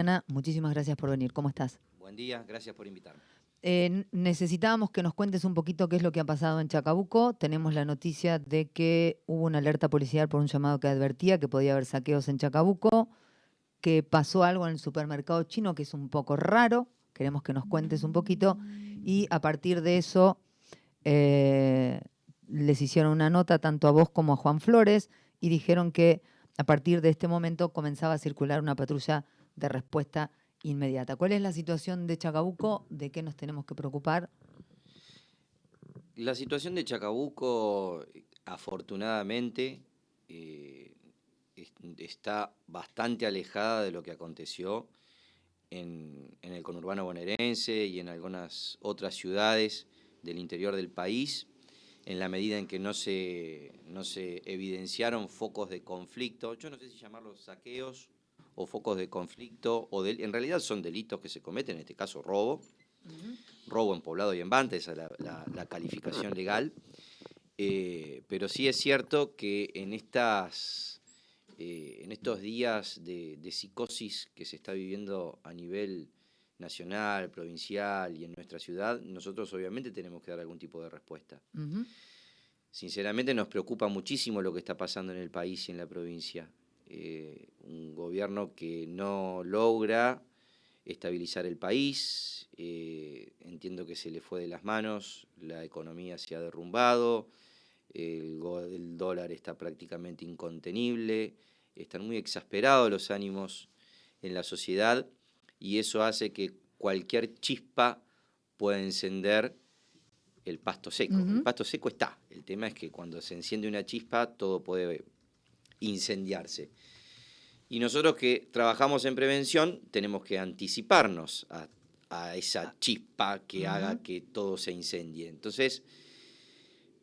Ana, muchísimas gracias por venir. ¿Cómo estás? Buen día, gracias por invitarme. Necesitábamos que nos cuentes un poquito qué es lo que ha pasado en Chacabuco. Tenemos la noticia de que hubo una alerta policial por un llamado que advertía que podía haber saqueos en Chacabuco, que pasó algo en el supermercado chino que es un poco raro. Queremos que nos cuentes un poquito y a partir de eso eh, les hicieron una nota tanto a vos como a Juan Flores y dijeron que a partir de este momento comenzaba a circular una patrulla de respuesta inmediata. ¿Cuál es la situación de Chacabuco? ¿De qué nos tenemos que preocupar? La situación de Chacabuco, afortunadamente, eh, está bastante alejada de lo que aconteció en el conurbano bonaerense y en algunas otras ciudades del interior del país, en la medida en que no se evidenciaron focos de conflicto. Yo no sé si llamarlos saqueos o focos de conflicto, en realidad son delitos que se cometen, en este caso robo. Robo en poblado y en banda, esa es la calificación legal. Pero sí es cierto que en estos días de psicosis que se está viviendo a nivel nacional, provincial y en nuestra ciudad, nosotros obviamente tenemos que dar algún tipo de respuesta. Ujú. Sinceramente nos preocupa muchísimo lo que está pasando en el país y en la provincia. Un gobierno que no logra estabilizar el país, entiendo que se le fue de las manos, la economía se ha derrumbado, el dólar está prácticamente incontenible, están muy exasperados los ánimos en la sociedad y eso hace que cualquier chispa pueda encender el pasto seco. El Ujú. pasto seco está, el tema es que cuando se enciende una chispa todo puede incendiarse. Y nosotros que trabajamos en prevención tenemos que anticiparnos a esa chispa que Ujú. haga que todo se incendie. Entonces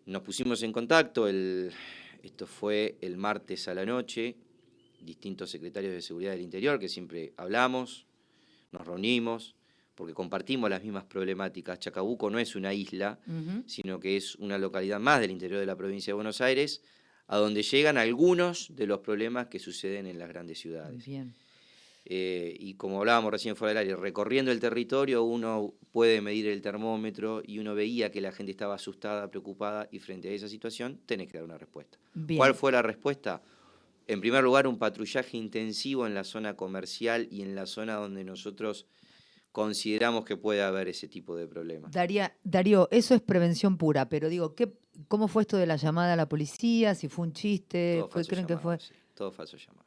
nos pusimos en contacto, esto fue el martes a la noche, distintos secretarios de Seguridad del Interior que siempre hablamos, nos reunimos, porque compartimos las mismas problemáticas. Chacabuco no es una isla, Ujú. sino que es una localidad más del interior de la provincia de Buenos Aires, a donde llegan algunos de los problemas que suceden en las grandes ciudades. Bien. Y como hablábamos recién fuera del aire, recorriendo el territorio uno puede medir el termómetro y uno veía que la gente estaba asustada, preocupada y frente a esa situación tenés que dar una respuesta. ¿Cuál Bien. fue la respuesta? En primer lugar, un patrullaje intensivo en la zona comercial y en la zona donde nosotros consideramos que puede haber ese tipo de problemas. Darío, eso es prevención pura, pero digo, ¿cómo fue esto de la llamada a la policía? Si fue un chiste, Todo falso ¿creen que llamado, fue? sí, todo falso llamado.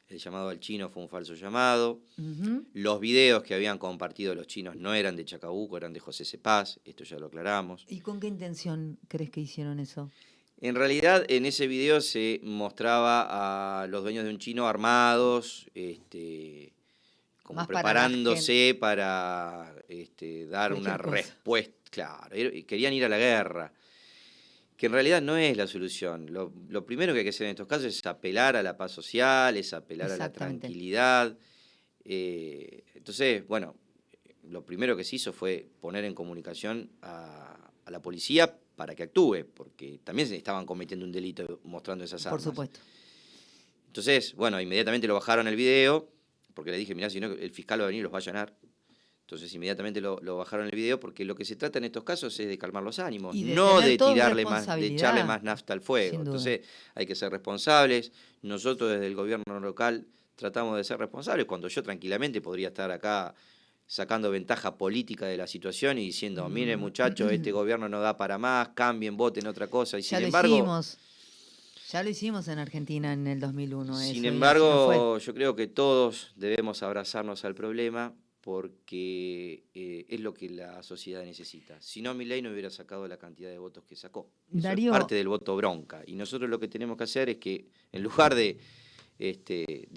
El llamado al chino fue un falso llamado. Ujú. Los videos que habían compartido los chinos no eran de Chacabuco, eran de José Cepaz, esto ya lo aclaramos. ¿Y con qué intención crees que hicieron eso? En realidad, en ese video se mostraba a los dueños de un chino armados, como Más para la gente. preparándose para dar una Cualquier cosa. respuesta. Claro, querían ir a la guerra, que en realidad no es la solución. Lo primero que hay que hacer en estos casos es apelar a la paz social, es apelar a la Exactamente. tranquilidad. Entonces, bueno, lo primero que se hizo fue poner en comunicación a la policía para que actúe, porque también se estaban cometiendo un delito mostrando esas Por armas. supuesto. Entonces, bueno, inmediatamente lo bajaron el video, porque le dije, mirá, si no, el fiscal va a venir y los va a allanar. Entonces, inmediatamente lo bajaron el video, porque lo que se trata en estos casos es de calmar los ánimos, Y de no tener de todos tirarle más, de echarle responsabilidad, más nafta al fuego. sin duda. Entonces, hay que ser responsables. Nosotros desde el gobierno local tratamos de ser responsables, cuando yo tranquilamente podría estar acá sacando ventaja política de la situación y diciendo, miren Mm. muchachos, este gobierno no da para más, cambien, voten otra cosa. Y Ya sin lo embargo, hicimos. Ya lo hicimos en Argentina en el 2001 sin eso y así no fue. embargo, yo creo que todos debemos abrazarnos al problema porque es lo que la sociedad necesita. Si no, Milei no hubiera sacado la cantidad de votos que sacó. Eso es Darío, parte del voto bronca. Y nosotros lo que tenemos que hacer es que, en lugar de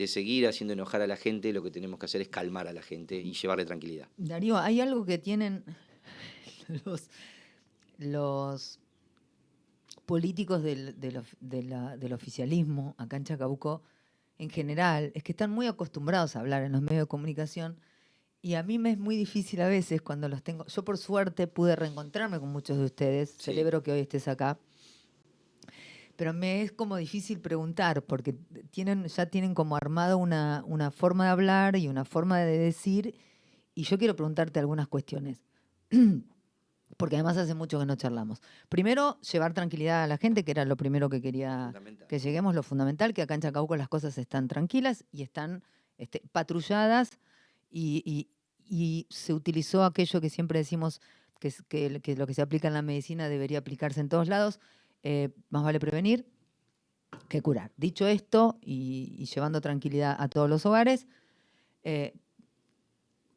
seguir haciendo enojar a la gente, lo que tenemos que hacer es calmar a la gente y llevarle tranquilidad. Darío, hay algo que tienen los, los políticos del oficialismo acá en Chacabuco en general, es que están muy acostumbrados a hablar en los medios de comunicación y a mí me es muy difícil a veces cuando los tengo. Yo por suerte pude reencontrarme con muchos de ustedes, Sí. celebro que hoy estés acá, Pero me es como difícil preguntar, porque ya tienen como armado una forma de hablar y una forma de decir, y yo quiero preguntarte algunas cuestiones. Porque además hace mucho que no charlamos. Primero, llevar tranquilidad a la gente, que era lo primero que quería Fundamental. que lleguemos, lo fundamental, que acá en Chacabuco las cosas están tranquilas y están patrulladas y, y se utilizó aquello que siempre decimos que lo que se aplica en la medicina debería aplicarse en todos lados. Más vale prevenir que curar. Dicho esto y llevando tranquilidad a todos los hogares, eh,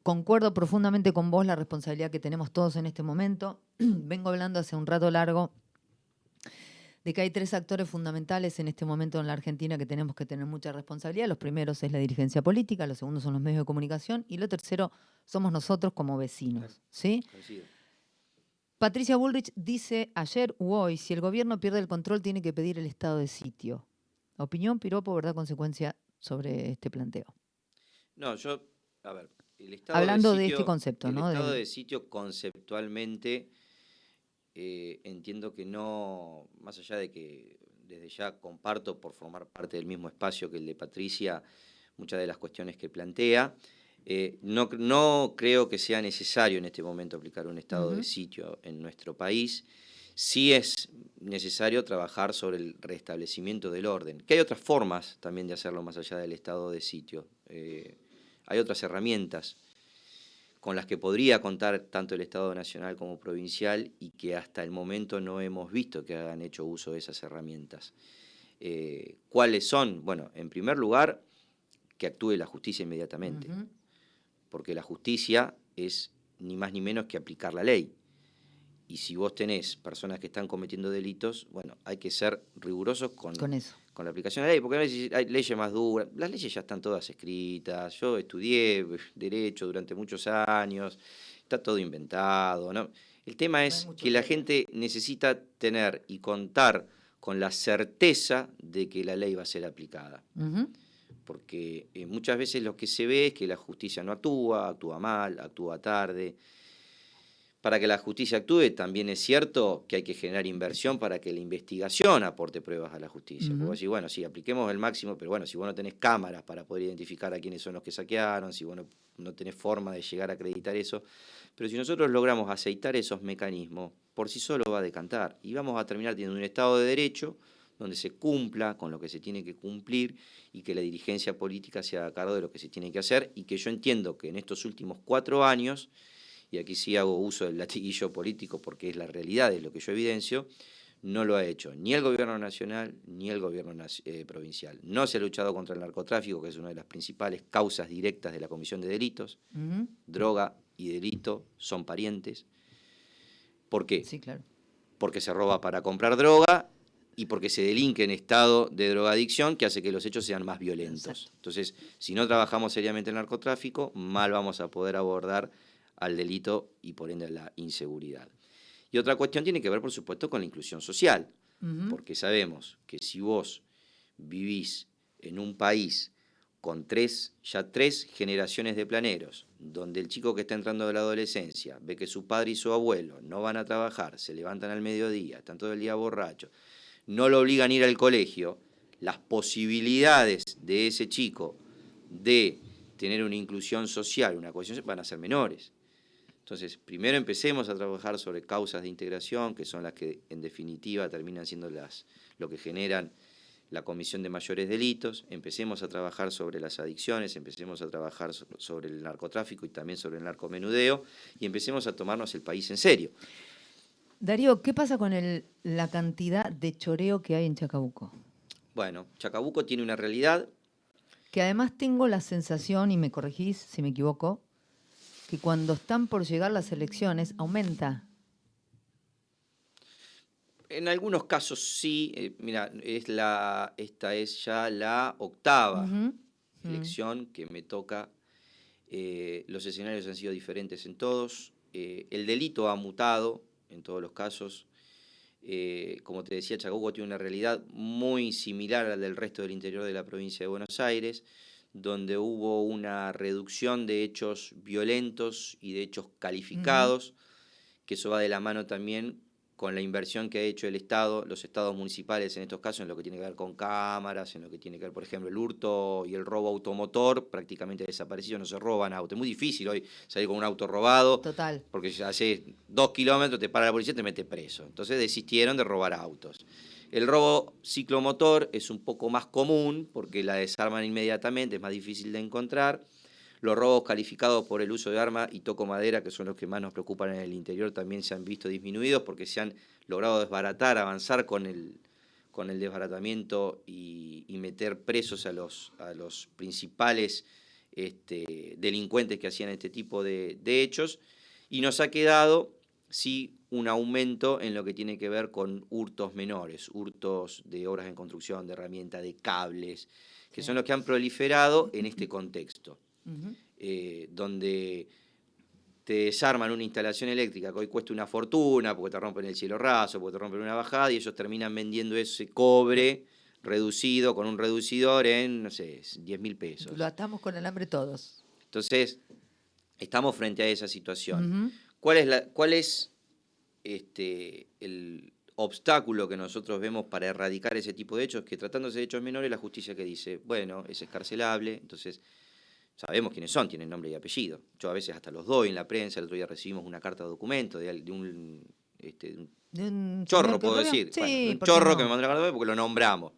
concuerdo profundamente con vos la responsabilidad que tenemos todos en este momento. Vengo hablando hace un rato largo de que hay 3 actores fundamentales en este momento en la Argentina que tenemos que tener mucha responsabilidad. Los primeros es la dirigencia política, los segundos son los medios de comunicación y lo tercero somos nosotros como vecinos. ¿Sí? Coincido. Patricia Bullrich dice ayer u hoy, si el gobierno pierde el control tiene que pedir el estado de sitio. Opinión, piropo, verdad, consecuencia sobre este planteo. No, a ver, el estado de Hablando de este sitio, concepto, ¿no? conceptualmente entiendo que no, más allá de que desde ya comparto por formar parte del mismo espacio que el de Patricia muchas de las cuestiones que plantea, no creo que sea necesario en este momento aplicar un estado de sitio en nuestro país. Sí es necesario trabajar sobre el restablecimiento del orden, que hay otras formas también de hacerlo más allá del estado de sitio. Hay otras herramientas con las que podría contar tanto el Estado nacional como provincial y que hasta el momento no hemos visto que hayan hecho uso de esas herramientas. ¿Cuáles son? Bueno, en primer lugar, que actúe la justicia inmediatamente, porque la justicia es ni más ni menos que aplicar la ley. Y si vos tenés personas que están cometiendo delitos, bueno, hay que ser rigurosos Con eso. con la aplicación de la ley, porque a veces hay leyes más duras. Las leyes ya están todas escritas. Yo estudié Derecho durante muchos años, está todo inventado, ¿no? El tema No hay es mucho que la problema. gente necesita tener y contar con la certeza de que la ley va a ser aplicada. Porque muchas veces lo que se ve es que la justicia no actúa mal, actúa tarde. Para que la justicia actúe, también es cierto que hay que generar inversión para que la investigación aporte pruebas a la justicia. Porque vos decís, bueno, sí, apliquemos el máximo, pero bueno, si vos no tenés cámaras para poder identificar a quiénes son los que saquearon, si vos no tenés forma de llegar a acreditar eso, pero si nosotros logramos aceitar esos mecanismos, por sí solo va a decantar y vamos a terminar teniendo un Estado de Derecho donde se cumpla con lo que se tiene que cumplir y que la dirigencia política se haga cargo de lo que se tiene que hacer y que yo entiendo que en estos últimos 4 años, y aquí sí hago uso del latiguillo político porque es la realidad, es lo que yo evidencio, no lo ha hecho ni el gobierno nacional ni el gobierno provincial. No se ha luchado contra el narcotráfico, que es una de las principales causas directas de la comisión de delitos. Droga y delito son parientes. ¿Por qué? Sí, claro. Porque se roba para comprar droga y porque se delinque en estado de drogadicción, que hace que los hechos sean más violentos. Exacto. Entonces, si no trabajamos seriamente el narcotráfico, mal vamos a poder abordar al delito y por ende a la inseguridad. Y otra cuestión tiene que ver, por supuesto, con la inclusión social, porque sabemos que si vos vivís en un país con ya tres generaciones de planeros, donde el chico que está entrando de la adolescencia ve que su padre y su abuelo no van a trabajar, se levantan al mediodía, están todo el día borrachos, no lo obligan a ir al colegio, las posibilidades de ese chico de tener una inclusión social, una cohesión, van a ser menores. Entonces, primero empecemos a trabajar sobre causas de integración, que son las que en definitiva terminan siendo lo que generan la comisión de mayores delitos. Empecemos a trabajar sobre las adicciones, empecemos a trabajar sobre el narcotráfico y también sobre el narcomenudeo, y empecemos a tomarnos el país en serio. Darío, ¿qué pasa con la cantidad de choreo que hay en Chacabuco? Bueno, Chacabuco tiene una realidad. Que además tengo la sensación, y me corregís si me equivoco, que cuando están por llegar las elecciones aumenta. En algunos casos sí, mira, esta es ya la octava elección que me toca. Los escenarios han sido diferentes en todos. El delito ha mutado en todos los casos. Como te decía, Chacabuco tiene una realidad muy similar a la del resto del interior de la provincia de Buenos Aires, donde hubo una reducción de hechos violentos y de hechos calificados, que eso va de la mano también con la inversión que ha hecho el Estado, los estados municipales en estos casos, en lo que tiene que ver con cámaras, en lo que tiene que ver, por ejemplo, el hurto y el robo automotor, prácticamente desaparecido, no se roban autos. Es muy difícil hoy salir con un auto robado, Total. porque si hace 2 kilómetros te para la policía y te mete preso. Entonces desistieron de robar autos. El robo ciclomotor es un poco más común, porque la desarman inmediatamente, es más difícil de encontrar. Los robos calificados por el uso de armas, y toco madera, que son los que más nos preocupan en el interior, también se han visto disminuidos porque se han logrado desbaratar, avanzar con el desbaratamiento y meter presos a los principales delincuentes que hacían este tipo de hechos. Y nos ha quedado, sí, un aumento en lo que tiene que ver con hurtos menores, hurtos de obras en construcción, de herramientas, de cables, que Sí. son los que han proliferado en este contexto. Ujú. Donde te desarman una instalación eléctrica que hoy cuesta una fortuna porque te rompen el cielo raso, porque te rompen una bajada, y ellos terminan vendiendo ese cobre reducido con un reducidor en, no sé, 10.000 pesos. Lo atamos con el hambre todos. Entonces, estamos frente a esa situación. Ujú. ¿Cuál es el obstáculo que nosotros vemos para erradicar ese tipo de hechos? Que tratándose de hechos menores, la justicia que dice, bueno, es escarcelable, entonces sabemos quiénes son, tienen nombre y apellido. Yo a veces hasta los doy en la prensa. El otro día recibimos una carta de documento de un ¿De un chorro, señor que puedo rodeó? decir. Bueno, de Sí, un ¿por qué chorro que me no? mandó la carta de documento porque lo nombramos.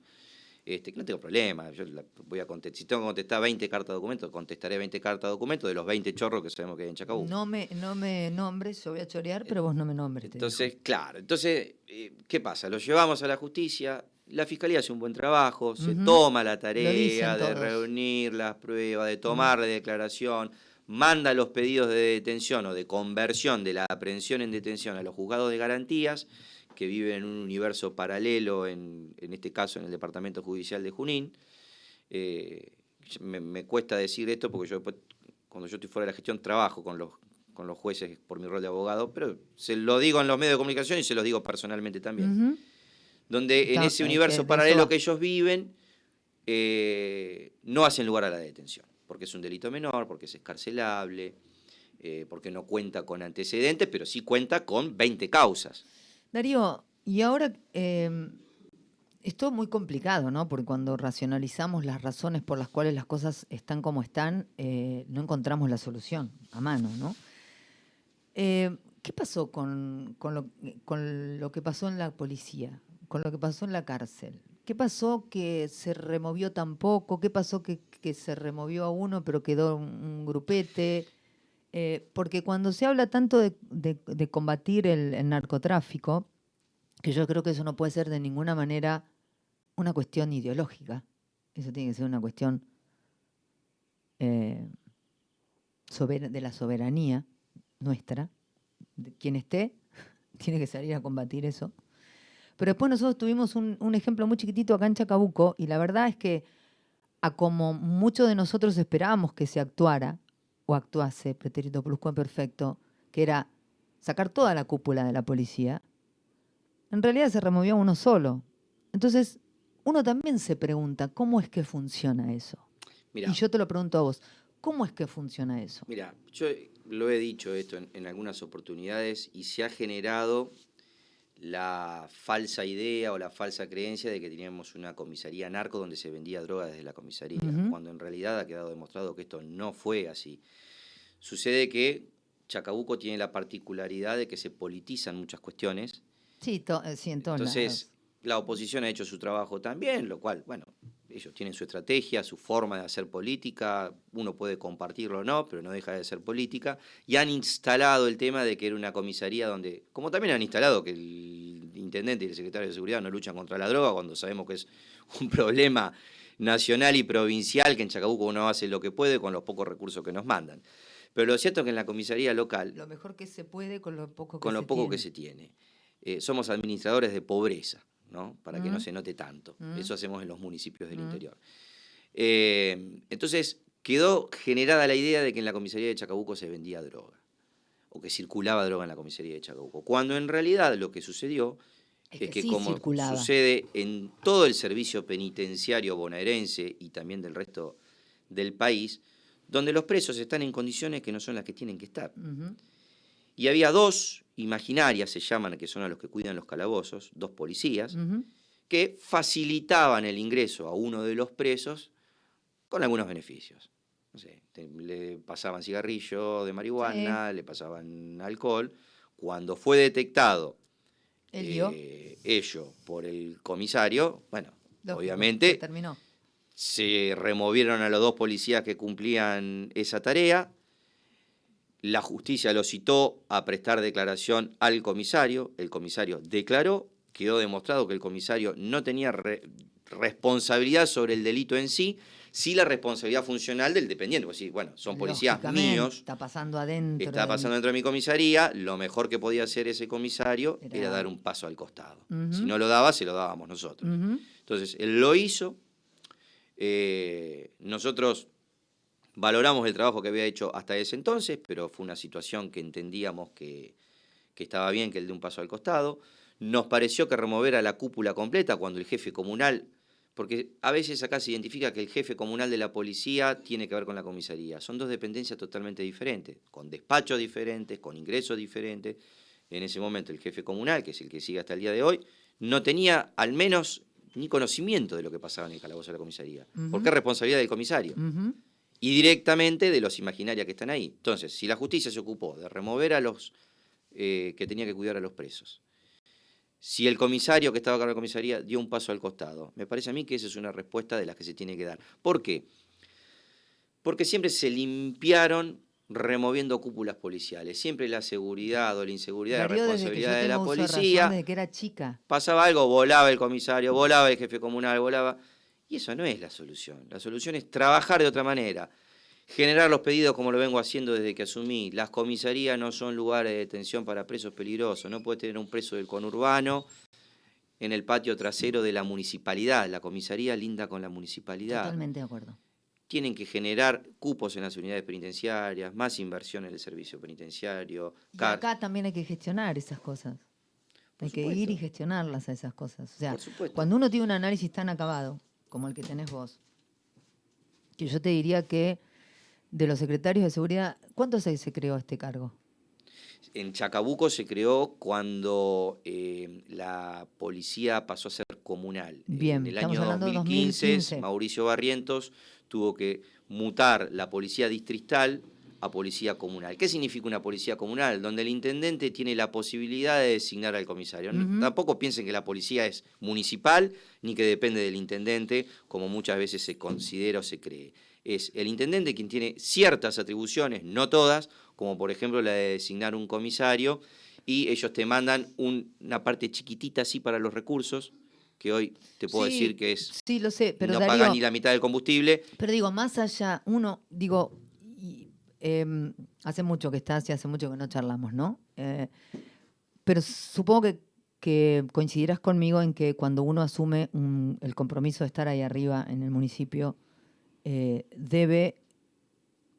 Que no tengo problema, yo voy a contestar. Si tengo que contestar 20 cartas de documento, contestaré 20 cartas de documento de los 20 chorros que sabemos que hay en Chacabuco. No me nombres, yo voy a chorear, pero vos no me nombres, te dijo. Entonces, claro, ¿qué pasa? Lo llevamos a la justicia, la fiscalía hace un buen trabajo, se Ujú. toma la Lo dicen tarea de todos. reunir las pruebas, de tomar la declaración, manda los pedidos de detención o de conversión de la aprehensión en detención a los juzgados de garantías, que viven en un universo paralelo, en este caso en el Departamento Judicial de Junín. Me cuesta decir esto porque yo después, cuando yo estoy fuera de la gestión, trabajo con los jueces por mi rol de abogado, pero se lo digo en los medios de comunicación y se los digo personalmente también. Ujú. Donde en ese Que universo de eso paralelo va. que ellos viven, no hacen lugar a la detención, porque es un delito menor, porque es escarcelable, porque no cuenta con antecedentes, pero sí cuenta con 20 causas. Darío, y ahora es todo muy complicado, ¿no? Porque cuando racionalizamos las razones por las cuales las cosas están como están, no encontramos la solución a mano, ¿no? ¿Qué pasó con lo que pasó en la policía, con lo que pasó en la cárcel? ¿Qué pasó que se removió tan poco? ¿Qué pasó que se removió a uno pero quedó un grupete? Porque cuando se habla tanto de combatir el narcotráfico, que yo creo que eso no puede ser de ninguna manera una cuestión ideológica, eso tiene que ser una cuestión eh, de la soberanía nuestra, de quien esté, tiene que salir a combatir eso. Pero después nosotros tuvimos un ejemplo muy chiquitito acá en Chacabuco, y la verdad es que a como muchos de nosotros esperábamos que se actuara, o actuase, pretérito pluscuamperfecto, que era sacar toda la cúpula de la policía, en realidad se removió uno solo. Entonces, uno también se pregunta, ¿cómo es que funciona eso? Mirá, Y yo te lo pregunto a vos, ¿cómo es que funciona eso? Mira, yo lo he dicho esto en algunas oportunidades y se ha generado la falsa idea o la falsa creencia de que teníamos una comisaría narco donde se vendía droga desde la comisaría, Ujú. cuando en realidad ha quedado demostrado que esto no fue así. Sucede que Chacabuco tiene la particularidad de que se politizan muchas cuestiones. Sí, sí, en todos Entonces, lados. la oposición ha hecho su trabajo también, lo cual, bueno, ellos tienen su estrategia, su forma de hacer política, uno puede compartirlo o no, pero no deja de ser política, y han instalado el tema de que era una comisaría donde, como también han instalado que el intendente y el secretario de seguridad no luchan contra la droga, cuando sabemos que es un problema nacional y provincial, que en Chacabuco uno hace lo que puede con los pocos recursos que nos mandan. Pero lo cierto es que en la comisaría local, Lo mejor que se puede con lo poco que con se lo poco que tiene. se tiene, somos administradores de pobreza, ¿no? Para que no Mm, se note tanto. mm, Eso hacemos en los municipios del mm. interior. Entonces, quedó generada la idea de que en la comisaría de Chacabuco se vendía droga, o que circulaba droga en la comisaría de Chacabuco, cuando en realidad lo que sucedió Es es que que, sí como circulaba. sucede en todo el servicio penitenciario bonaerense y también del resto del país, donde los presos están en condiciones que no son las que tienen que estar. Ujú. Y había dos imaginarias, se llaman, que son a los que cuidan los calabozos, 2 policías, Ujú. que facilitaban el ingreso a uno de los presos con algunos beneficios. No sé, le pasaban cigarrillo de Sí, marihuana, le pasaban alcohol. Cuando fue detectado el lío, ello por el comisario, bueno, lógico, se obviamente terminó. se removieron a los 2 policías que cumplían esa tarea. La justicia lo citó a prestar declaración al comisario. El comisario declaró, quedó demostrado que el comisario no tenía responsabilidad sobre el delito en sí, sí la responsabilidad funcional del dependiente. Pues sí, bueno, son policías Lógicamente, míos, está pasando adentro está pasando del... dentro de mi comisaría, lo mejor que podía hacer ese comisario era dar Era... un paso al costado. Si Ujú, no lo daba, se lo dábamos nosotros. ujú. Entonces, él lo hizo. Nosotros valoramos el trabajo que había hecho hasta ese entonces, pero fue una situación que entendíamos que estaba bien que él dé un paso al costado. Nos pareció que remover a la cúpula completa cuando el jefe comunal, porque a veces acá se identifica que el jefe comunal de la policía tiene que ver con la comisaría. Son 2 dependencias totalmente diferentes, con despachos diferentes, con ingresos diferentes. En ese momento el jefe comunal, que es el que sigue hasta el día de hoy, no tenía al menos ni conocimiento de lo que pasaba en el calabozo de la comisaría, porque Ujú, es responsabilidad del comisario ujú. y directamente de los imaginarios que están ahí. Entonces, si la justicia se ocupó de remover a los que tenía que cuidar a los presos, si el comisario que estaba a cargo de la comisaría dio un paso al costado, me parece a mí que esa es una respuesta de las que se tiene que dar. ¿Por qué? Porque siempre se limpiaron removiendo cúpulas policiales. Siempre la seguridad o la inseguridad de Darío, desde que yo responsabilidad de la tengo uso de razón, policía, desde que era chica. pasaba algo, volaba el comisario, volaba el jefe comunal, volaba. Y eso no es la solución. La solución es trabajar de otra manera. Generar los pedidos como lo vengo haciendo desde que asumí. Las comisarías no son lugares de detención para presos peligrosos. No puede tener un preso del conurbano en el patio trasero de la municipalidad. La comisaría linda con la municipalidad. Totalmente de acuerdo. Tienen que generar cupos en las unidades penitenciarias, más inversión en el servicio penitenciario. Y acá también hay que gestionar esas cosas. Por Hay que ir y supuesto, gestionarlas a esas cosas. O sea, por supuesto. cuando uno tiene un análisis tan acabado como el que tenés vos, que yo te diría que de los secretarios de seguridad, ¿cuánto se creó este cargo? En Chacabuco se creó cuando la policía pasó a ser comunal. En Bien, el estamos año hablando de 2015, 2015. Mauricio Barrientos tuvo que mutar la policía distrital a policía comunal. ¿Qué significa una policía comunal? Donde el intendente tiene la posibilidad de designar al comisario. Ujú. Tampoco piensen que la policía es municipal ni que depende del intendente, como muchas veces se considera o se cree. Es el intendente quien tiene ciertas atribuciones, no todas, como por ejemplo la de designar un comisario, y ellos te mandan una parte chiquitita así para los recursos, que hoy te puedo decir Sí, que es, sí, lo sé, pero no paga ni Darío, la mitad del combustible. pero digo, más allá, uno, digo, hace mucho que estás y hace mucho que no charlamos, ¿no? Pero supongo que coincidirás conmigo en que cuando uno asume el compromiso de estar ahí arriba en el municipio, debe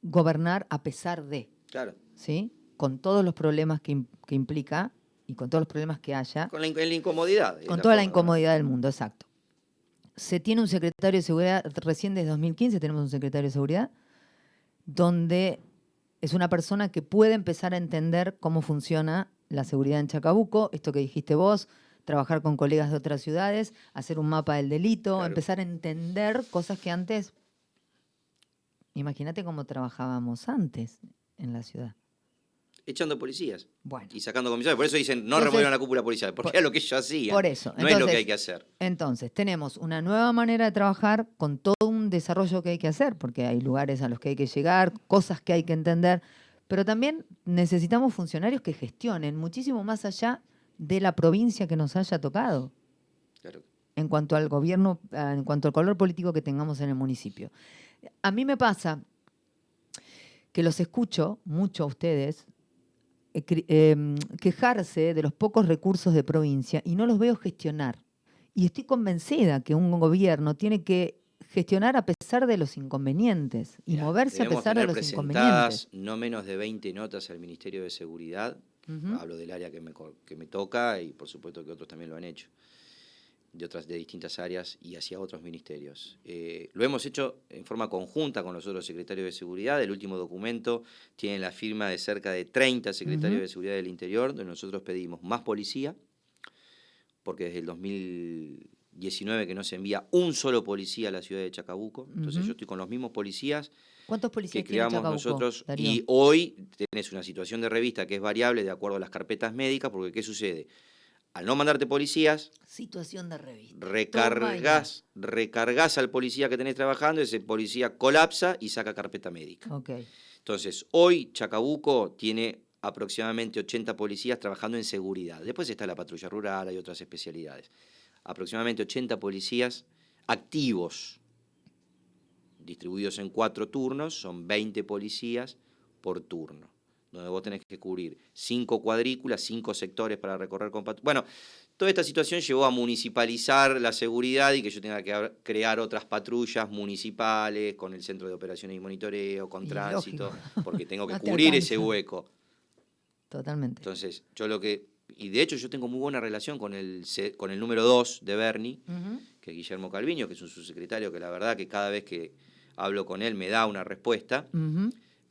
gobernar a pesar de, Claro, ¿sí? Con todos los problemas que implica y con todos los problemas que haya, con la incomodidad, es con la toda la forma de gobernar. incomodidad del mundo, exacto. Se tiene un secretario de seguridad, recién desde 2015 tenemos un secretario de seguridad, donde es una persona que puede empezar a entender cómo funciona la seguridad en Chacabuco, esto que dijiste vos, trabajar con colegas de otras ciudades, hacer un mapa del delito, Claro, empezar a entender cosas que antes, imagínate cómo trabajábamos antes en la ciudad. echando policías Bueno, y sacando comisarios. Por eso dicen, no removieron entonces, la cúpula policial, porque por, era lo que ellos hacían. por eso, No es lo que hay que hacer. entonces tenemos una nueva manera de trabajar con todo un desarrollo que hay que hacer, porque hay lugares a los que hay que llegar, cosas que hay que entender, pero también necesitamos funcionarios que gestionen muchísimo más allá de la provincia que nos haya tocado, Claro. en cuanto al gobierno, en cuanto al color político que tengamos en el municipio. A mí me pasa que los escucho mucho a ustedes quejarse de los pocos recursos de provincia y no los veo gestionar. Y estoy convencida que un gobierno tiene que gestionar a pesar de los inconvenientes y Mirá, moverse a debemos pesar de tener los inconvenientes. presentadas no menos de 20 notas al Ministerio de Seguridad. Ujú. Hablo del área que me toca y por supuesto que otros también lo han hecho. de distintas áreas y hacia otros ministerios. Lo hemos hecho en forma conjunta con los otros secretarios de seguridad. El último documento tiene la firma de cerca de 30 secretarios de seguridad del Interior, donde nosotros pedimos más policía, porque desde el 2019 que no se envía un solo policía a la ciudad de Chacabuco. Entonces yo estoy con los mismos policías ¿Cuántos que policías tiene creamos Chacabuco, nosotros, Darío? y hoy tenés una situación de revista que es variable de acuerdo a las carpetas médicas, porque ¿qué sucede? Al no mandarte policías, Situación de revista. Toma y recargas al policía que tenés trabajando, ese policía colapsa y saca carpeta médica. Ok. Entonces, hoy Chacabuco tiene aproximadamente 80 policías trabajando en seguridad. Después está la patrulla rural, hay otras especialidades. Aproximadamente 80 policías activos, distribuidos en 4 turnos, son 20 policías por turno, donde vos tenés que cubrir 5 cuadrículas, 5 sectores para recorrer con patrullas. Bueno, toda esta situación llevó a municipalizar la seguridad y que yo tenga que crear otras patrullas municipales con el centro de operaciones y monitoreo, con Y tránsito, lógico. porque tengo que No te cubrir ese alcanza. hueco. Totalmente. Entonces, y de hecho yo tengo muy buena relación con el número 2 de Bernie, que es Guillermo Calviño, que es un subsecretario que la verdad que cada vez que hablo con él me da una respuesta,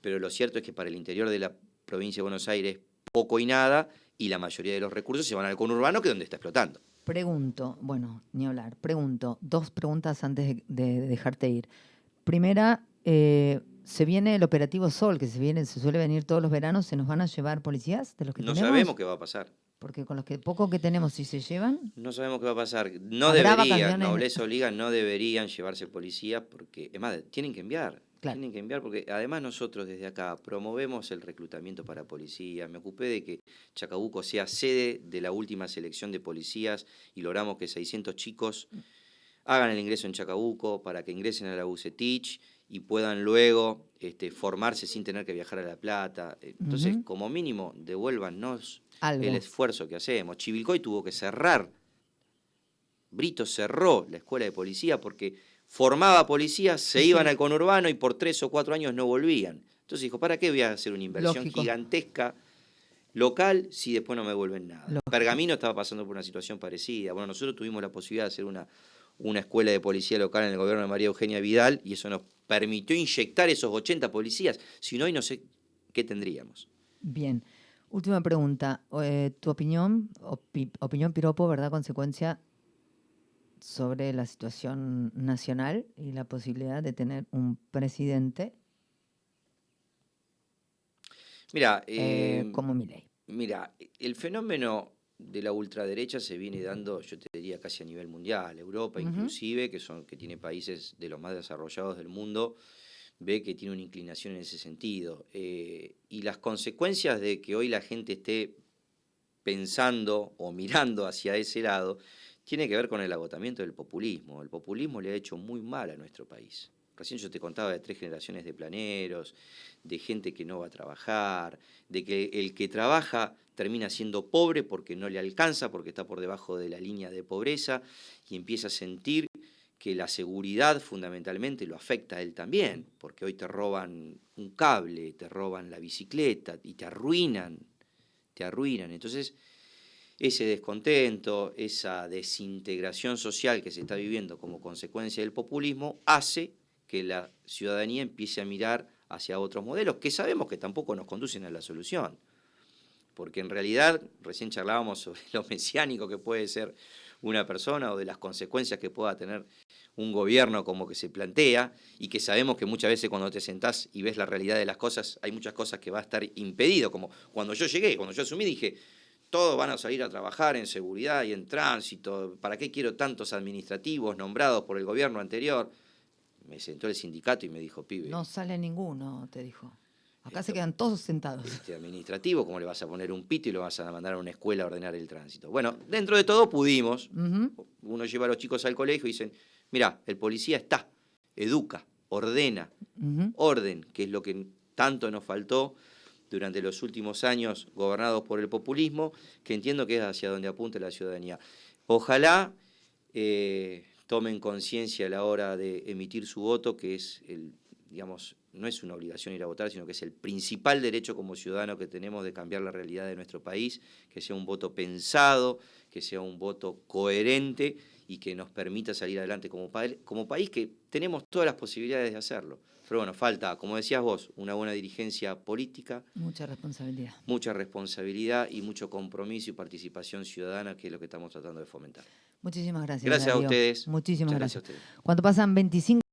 pero lo cierto es que para el interior de la provincia de Buenos Aires poco y nada, y la mayoría de los recursos se van al conurbano, que es donde está explotando. Pregunto, bueno, ni hablar, pregunto, 2 preguntas antes de dejarte ir. Primera, se viene el operativo Sol, que se suele venir todos los veranos, ¿se nos van a llevar policías de los que No tenemos? sabemos qué va a pasar. Porque con los poco que tenemos, si se llevan, No sabemos qué va a pasar. No ¿habrá deberían, vacaciones? nobleza obliga, no deberían llevarse policías porque, es más, tienen que enviar. Claro. Tienen que enviar porque además nosotros desde acá promovemos el reclutamiento para policías. Me ocupé de que Chacabuco sea sede de la última selección de policías y logramos que 600 chicos hagan el ingreso en Chacabuco para que ingresen a la Bucetich y puedan luego formarse sin tener que viajar a La Plata. Entonces, como mínimo, devuélvannos Algo. el esfuerzo que hacemos. Chivilcoy tuvo que cerrar. Brito cerró la escuela de policía porque formaba policías, se iban al conurbano y por 3 o 4 años no volvían. Entonces dijo, ¿para qué voy a hacer una inversión gigantesca local si después no me vuelven nada? Pergamino estaba pasando por una situación parecida. Bueno, nosotros tuvimos la posibilidad de hacer una escuela de policía local en el gobierno de María Eugenia Vidal y eso nos permitió inyectar esos 80 policías. Si no, hoy no sé qué tendríamos. Bien. Última pregunta. Tu opinión, opinión piropo, ¿verdad? Consecuencia sobre la situación nacional y la posibilidad de tener un presidente Mira, como Milei. Mira, el fenómeno de la ultraderecha se viene dando, yo te diría, casi a nivel mundial. Europa inclusive, que tiene países de los más desarrollados del mundo, ve que tiene una inclinación en ese sentido. Y las consecuencias de que hoy la gente esté pensando o mirando hacia ese lado, tiene que ver con el agotamiento del populismo. El populismo le ha hecho muy mal a nuestro país. Recién yo te contaba de 3 generaciones de planeros, de gente que no va a trabajar, de que el que trabaja termina siendo pobre porque no le alcanza, porque está por debajo de la línea de pobreza y empieza a sentir que la seguridad fundamentalmente lo afecta a él también, porque hoy te roban un cable, te roban la bicicleta y te arruinan. Entonces, ese descontento, esa desintegración social que se está viviendo como consecuencia del populismo, hace que la ciudadanía empiece a mirar hacia otros modelos que sabemos que tampoco nos conducen a la solución. Porque en realidad, recién charlábamos sobre lo mesiánico que puede ser una persona o de las consecuencias que pueda tener un gobierno como que se plantea y que sabemos que muchas veces cuando te sentás y ves la realidad de las cosas, hay muchas cosas que va a estar impedido, como cuando yo llegué, cuando yo asumí, dije, todos van a salir a trabajar en seguridad y en tránsito, ¿para qué quiero tantos administrativos nombrados por el gobierno anterior? Me sentó el sindicato y me dijo, pibe. No sale ninguno, te dijo. Acá se quedan todos sentados. Administrativo, ¿cómo le vas a poner un pito y lo vas a mandar a una escuela a ordenar el tránsito? Bueno, dentro de todo pudimos. Uno lleva a los chicos al colegio y dicen, mirá, el policía está, educa, ordena, orden, que es lo que tanto nos faltó durante los últimos años gobernados por el populismo, que entiendo que es hacia donde apunta la ciudadanía. Ojalá tomen conciencia a la hora de emitir su voto, que es no es una obligación ir a votar, sino que es el principal derecho como ciudadano que tenemos de cambiar la realidad de nuestro país, que sea un voto pensado, que sea un voto coherente y que nos permita salir adelante como país, que tenemos todas las posibilidades de hacerlo. Pero bueno, falta, como decías vos, una buena dirigencia política, Mucha responsabilidad. mucha responsabilidad y mucho compromiso y participación ciudadana, que es lo que estamos tratando de fomentar. Muchísimas gracias, Gracias a Darío. ustedes. Muchísimas Muchas gracias a gracias. ustedes. Cuando pasan 25